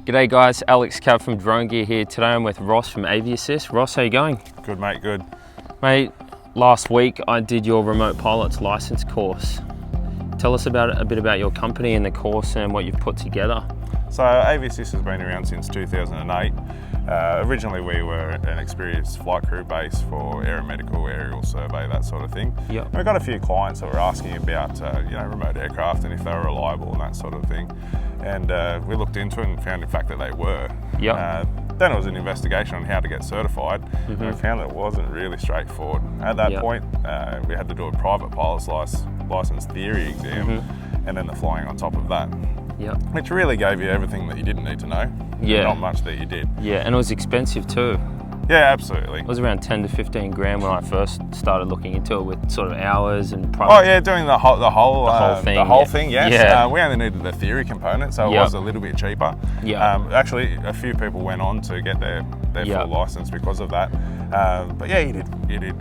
G'day guys, Alex Cav from Drone Gear here. Today I'm with Ross from AV-Assist. Ross, how you going? Good mate, good. Mate, last week I did your Remote Pilots license course. Tell us a bit about your company and the course and what you've put together. So AV-Assist has been around since 2008. Originally we were an experienced flight crew base for aeromedical, aerial survey, that sort of thing. Yep. We've got a few clients that were asking about remote aircraft and if they were reliable and that sort of thing. And we looked into it and found in fact that they were. Yep. Then it was an investigation on how to get certified, and we found that it wasn't really straightforward. At that point, we had to do a private pilot's license theory exam, and then the flying on top of that. Yep. Which really gave you everything that you didn't need to know. Yeah. Not much that you did. Yeah, and it was expensive too. Yeah, absolutely. It was around 10 to 15 grand when I first started looking into it, with sort of hours and price. Oh yeah, doing the whole thing. Yes. Yeah. We only needed the theory component, so it was a little bit cheaper. Yeah. Actually, a few people went on to get their full license because of that. But yeah, you did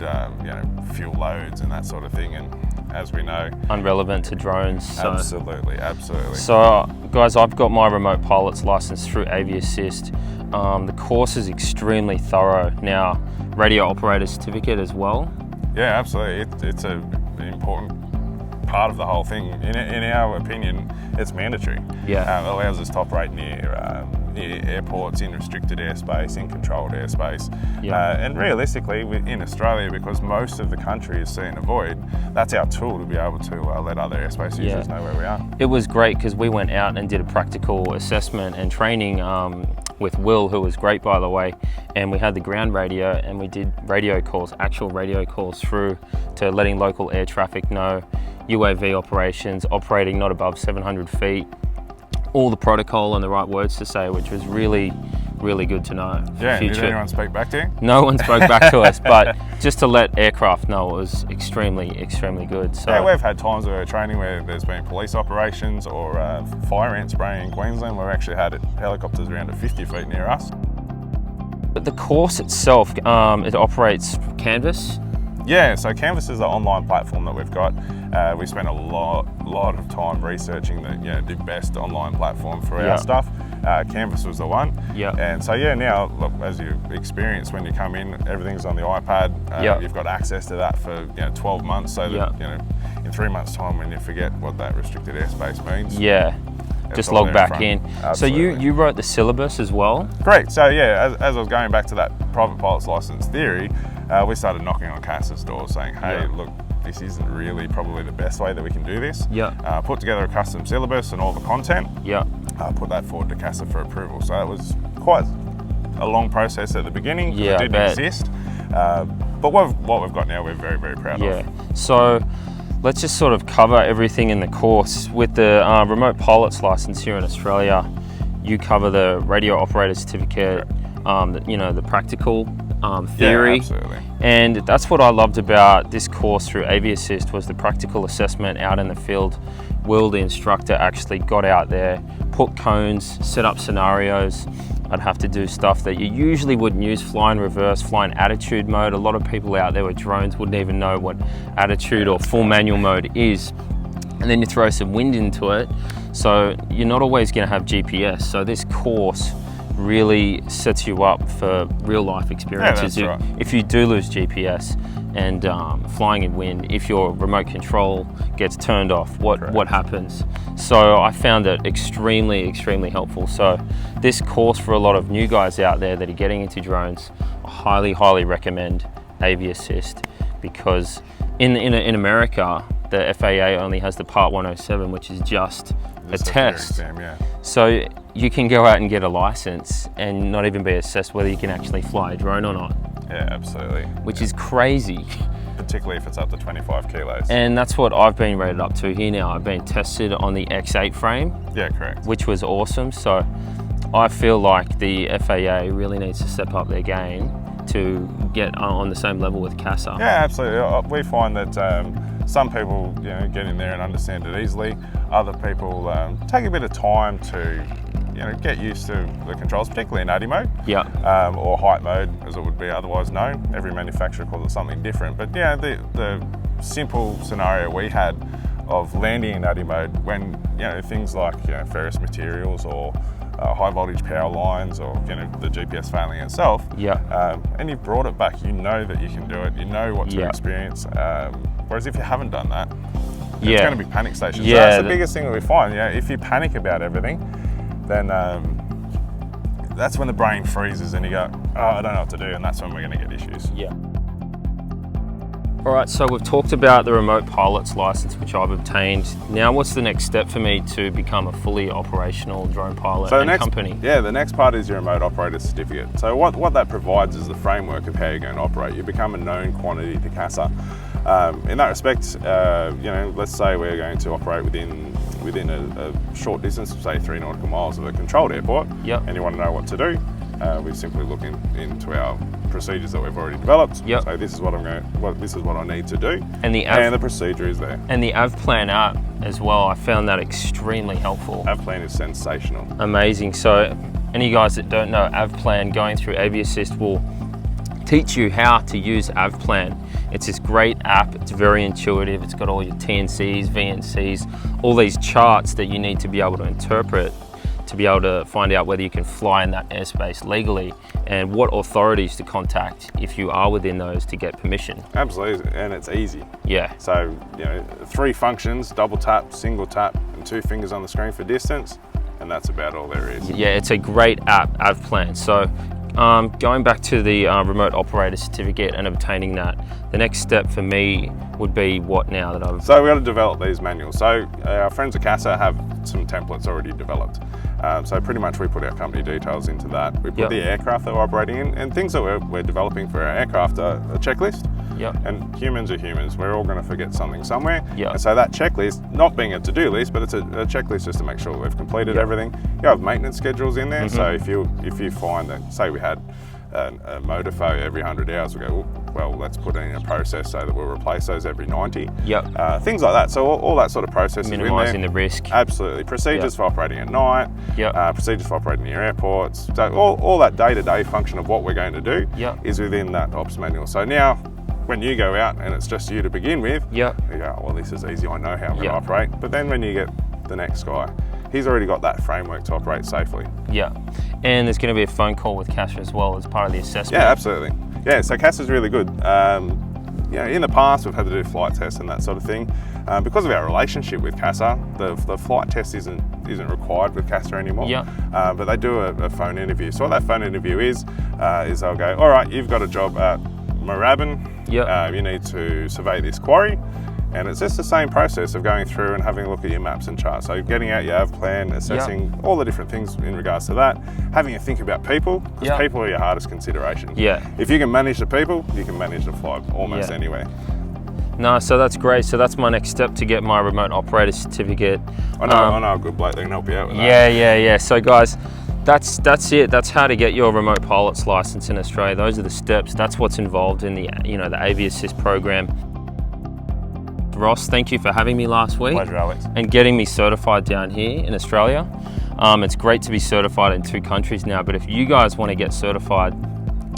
fuel loads and that sort of thing, and as we know, irrelevant to drones. So. Absolutely. So guys, I've got my Remote Pilots license through AV-Assist. The course is extremely thorough. Now, radio operator certificate as well. Yeah, absolutely. It's an important part of the whole thing. In our opinion, it's mandatory. Yeah. It allows us to operate near airports, in restricted airspace, in controlled airspace. Yeah. And realistically, in Australia, because most of the country is sea and avoid, that's our tool to be able to let other airspace users know where we are. It was great because we went out and did a practical assessment and training with Will, who was great by the way, and we had the ground radio and we did radio calls, actual radio calls through to letting local air traffic know, UAV operations, operating not above 700 feet, all the protocol and the right words to say, which was really, really good to know. Yeah, did anyone speak back to you? No one spoke back to us, but just to let aircraft know, it was extremely, extremely good. So yeah, we've had times where we're training where there's been police operations or fire ant spraying in Queensland. We've actually had helicopters around to 50 feet near us. But the course itself, it operates Canvas. Yeah, so Canvas is the online platform that we've got. We spent a lot of time researching the best online platform for our stuff. Canvas was the one. Yeah. And so now, look, as you experience when you come in, everything's on the iPad. You've got access to that for 12 months, so that in 3 months' time, when you forget what that restricted airspace means. Yeah. Just log back in. Absolutely. So you wrote the syllabus as well? Great. So yeah, as I was going back to that private pilot's license theory, we started knocking on CASA's doors saying, hey, look, this isn't really probably the best way that we can do this. Yeah. Put together a custom syllabus and all the content. Yeah. Put that forward to CASA for approval. So it was quite a long process at the beginning. Yeah, it didn't exist. But what we've got now, we're very, very proud of. Yeah. So let's just sort of cover everything in the course. With the Remote Pilots license here in Australia, you cover the radio operator certificate, the practical theory. Yeah, absolutely. And that's what I loved about this course through AV-Assist, was the practical assessment out in the field. Will, the instructor, actually got out there, put cones, set up scenarios. I'd have to do stuff that you usually wouldn't use, fly in reverse, fly in attitude mode. A lot of people out there with drones wouldn't even know what attitude or full manual mode is. And then you throw some wind into it. So you're not always gonna have GPS. So this course really sets you up for real life experiences. Yeah, that's right. If you do lose GPS and flying in wind, if your remote control gets turned off, what happens? So I found it extremely, extremely helpful. So this course, for a lot of new guys out there that are getting into drones, I highly, highly recommend AV-Assist, because in America, the FAA only has the Part 107, which is just a test. Exam, yeah. So you can go out and get a license and not even be assessed whether you can actually fly a drone or not. Yeah, absolutely. Which is crazy. Particularly if it's up to 25 kilos. And that's what I've been rated up to here now. I've been tested on the X8 frame. Yeah, correct. Which was awesome. So I feel like the FAA really needs to step up their game to get on the same level with CASA. Yeah, absolutely. We find that some people get in there and understand it easily. Other people take a bit of time to get used to the controls, particularly in ADI mode, or height mode, as it would be otherwise known. Every manufacturer calls it something different. But the simple scenario we had of landing in ADI mode, when things like ferrous materials or high voltage power lines, or the GPS failing itself, and you've brought it back, you know that you can do it, you know what to experience. Whereas if you haven't done that, it's going to be panic stations. So that's the biggest thing that we find. If you panic about everything, then that's when the brain freezes and you go, oh, I don't know what to do, and that's when we're going to get issues. All right, so we've talked about the remote pilot's license, which I've obtained. Now, what's the next step for me to become a fully operational drone pilot company? The next part is your remote operator certificate. So what that provides is the framework of how you're going to operate. You become a known quantity to CASA. In that respect, let's say we're going to operate within a short distance, say 3 nautical miles of a controlled airport, and you want to know what to do. We simply look into our procedures that we've already developed. So this is what I need to do, and the procedure is there. And the AvPlan app as well, I found that extremely helpful. AvPlan is sensational. Amazing. So any guys that don't know AvPlan, going through AviAssist will teach you how to use AvPlan. It's this great app, it's very intuitive, it's got all your TNCs, VNCs, all these charts that you need to be able to interpret to be able to find out whether you can fly in that airspace legally and what authorities to contact if you are within those to get permission. Absolutely, and it's easy. So 3 functions: double tap, single tap, and 2 fingers on the screen for distance, and that's about all there is. It's a great app, AvPlan. So going back to the remote operator certificate and obtaining that, the next step for me would be what now that I've... So we've got to develop these manuals. So our friends at CASA have some templates already developed. So pretty much we put our company details into that. We put the aircraft that we're operating in, and things that we're developing for our aircraft are a checklist. And humans are humans. We're all going to forget something somewhere. And so that checklist, not being a to-do list, but it's a checklist just to make sure that we've completed everything. You have maintenance schedules in there. So if you find that, say we had a motor failure every 100 hours, we go, well, let's put it in a process so that we'll replace those every 90. Things like that. So all that sort of process is minimising the risk. Absolutely. Procedures for operating at night. Procedures for operating near airports. So all that day-to-day function of what we're going to do is within that ops manual. So now, when you go out and it's just you to begin with, you go, well, this is easy, I know how I'm going to operate. But then when you get the next guy, he's already got that framework to operate safely. And there's going to be a phone call with CASA as well as part of the assessment. Absolutely. So CASA's really good. In the past, we've had to do flight tests and that sort of thing. Because of our relationship with CASA, the flight test isn't required with CASA anymore. But they do a phone interview. So what that phone interview is they'll go, all right, you've got a job at Moorabbin. You need to survey this quarry. And it's just the same process of going through and having a look at your maps and charts. So getting out your AvPlan, assessing all the different things in regards to that, having a think about people, because people are your hardest consideration. If you can manage the people, you can manage the flight almost anywhere. No, so that's great. So that's my next step to get my remote operator certificate. I know a good bloke that can help you out with that. So guys, that's it. That's how to get your remote pilot's license in Australia. Those are the steps. That's what's involved in the the AviAssist program. Ross, thank you for having me last week. Pleasure, Alex. And getting me certified down here in Australia. It's great to be certified in 2 countries now, but if you guys want to get certified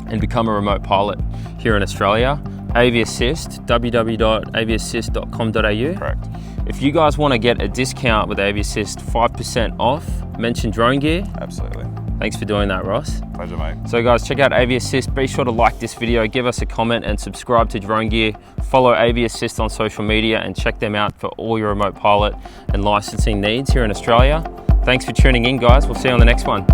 and become a remote pilot here in Australia, AviAssist, www.aviassist.com.au. Correct. If you guys want to get a discount with AviAssist, 5% off, mention Drone Gear. Absolutely. Thanks for doing that, Ross. Pleasure, mate. So guys, check out AviAssist. Be sure to like this video, give us a comment and subscribe to Drone Gear. Follow AviAssist on social media and check them out for all your remote pilot and licensing needs here in Australia. Thanks for tuning in, guys. We'll see you on the next one.